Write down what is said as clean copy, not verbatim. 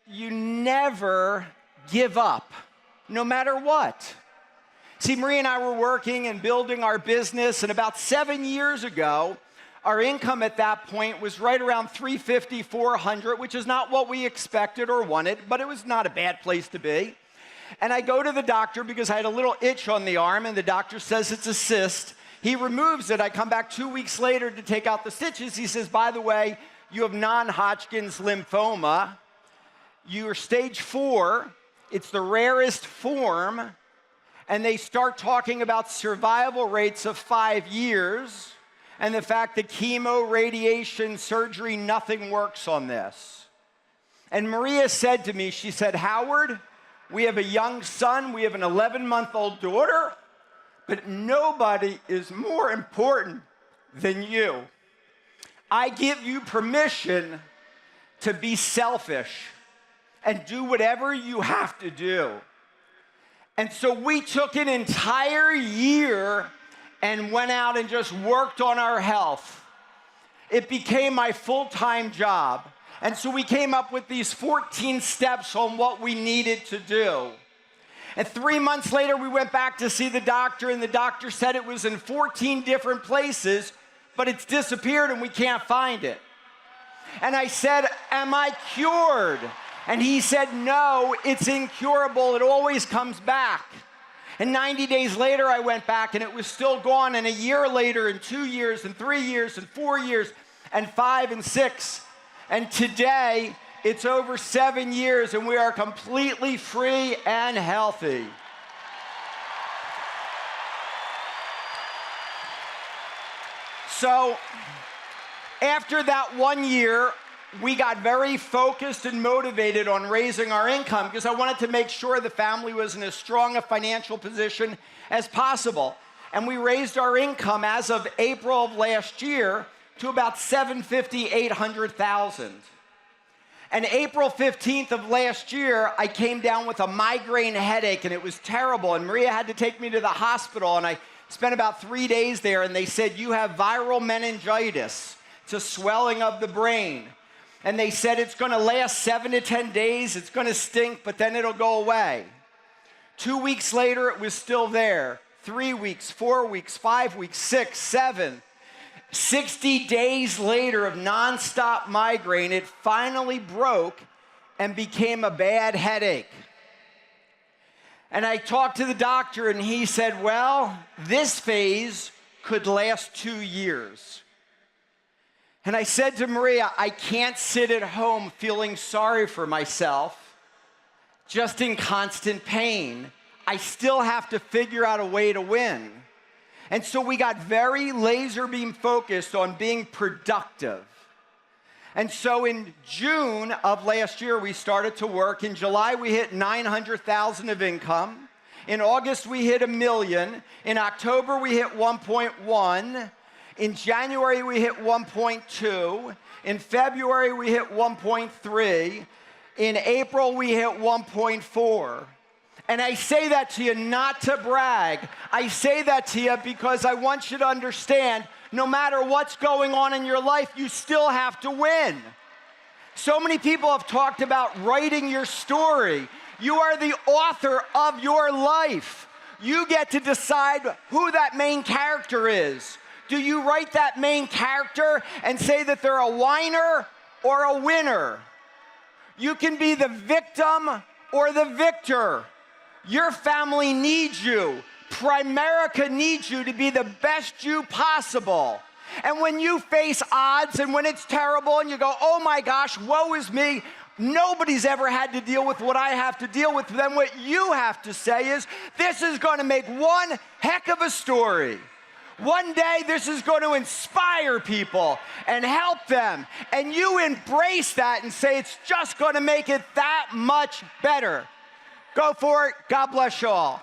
you never give up, no matter what. See, Maria and I were working and building our business, and about 7 years ago, our income at that point was right around $350, $400, which is not what we expected or wanted, but it was not a bad place to be. And I go to the doctor because I had a little itch on the arm, and the doctor says it's a cyst. He removes it. I come back 2 weeks later to take out the stitches. He says, by the way, you have non-Hodgkin's lymphoma. You're stage 4. It's the rarest form. And they start talking about survival rates of 5 years and the fact that chemo, radiation, surgery, nothing works on this. And Maria said to me, she said, Howard, we have a young son, we have an 11-month-old daughter, but nobody is more important than you. I give you permission to be selfish and do whatever you have to do. And so we took an entire year and went out and just worked on our health. It became my full-time job. And so we came up with these 14 steps on what we needed to do. And 3 months later, we went back to see the doctor, and the doctor said it was in 14 different places, but it's disappeared and we can't find it. And I said, am I cured? And he said, no, it's incurable. It always comes back. And 90 days later, I went back, and it was still gone. And a year later, and 2 years, and 3 years, and 4 years, and 5 and 6. And today, it's over 7 years, and we are completely free and healthy. So, after that 1 year, we got very focused and motivated on raising our income because I wanted to make sure the family was in as strong a financial position as possible. And we raised our income as of April of last year to about $750,000, $800,000. And April 15th of last year, I came down with a migraine headache, and it was terrible. And Maria had to take me to the hospital, and I spent about 3 days there, and they said, you have viral meningitis. It's a swelling of the brain. And they said it's going to last 7 to 10 days. It's going to stink, but then it'll go away. 2 weeks later, it was still there. 3 weeks, 4 weeks, 5 weeks, 6, 7. 60 days later of nonstop migraine, it finally broke and became a bad headache. And I talked to the doctor, and he said, well, this phase could last 2 years. And I said to Maria, I can't sit at home feeling sorry for myself, just in constant pain. I still have to figure out a way to win. And so we got very laser beam focused on being productive. And so in June of last year, we started to work. In July, we hit $900,000 of income. In August, we hit $1 million. In October, we hit 1.1. In January, we hit 1.2. In February, we hit 1.3. In April, we hit 1.4. And I say that to you not to brag. I say that to you because I want you to understand, no matter what's going on in your life, you still have to win. So many people have talked about writing your story. You are the author of your life. You get to decide who that main character is. Do you write that main character and say that they're a whiner or a winner? You can be the victim or the victor. Your family needs you. Primerica needs you to be the best you possible. And when you face odds and when it's terrible and you go, oh my gosh, woe is me, nobody's ever had to deal with what I have to deal with. Then what you have to say is, this is going to make one heck of a story. One day, this is going to inspire people and help them. And you embrace that and say, it's just going to make it that much better. Go for it. God bless you all.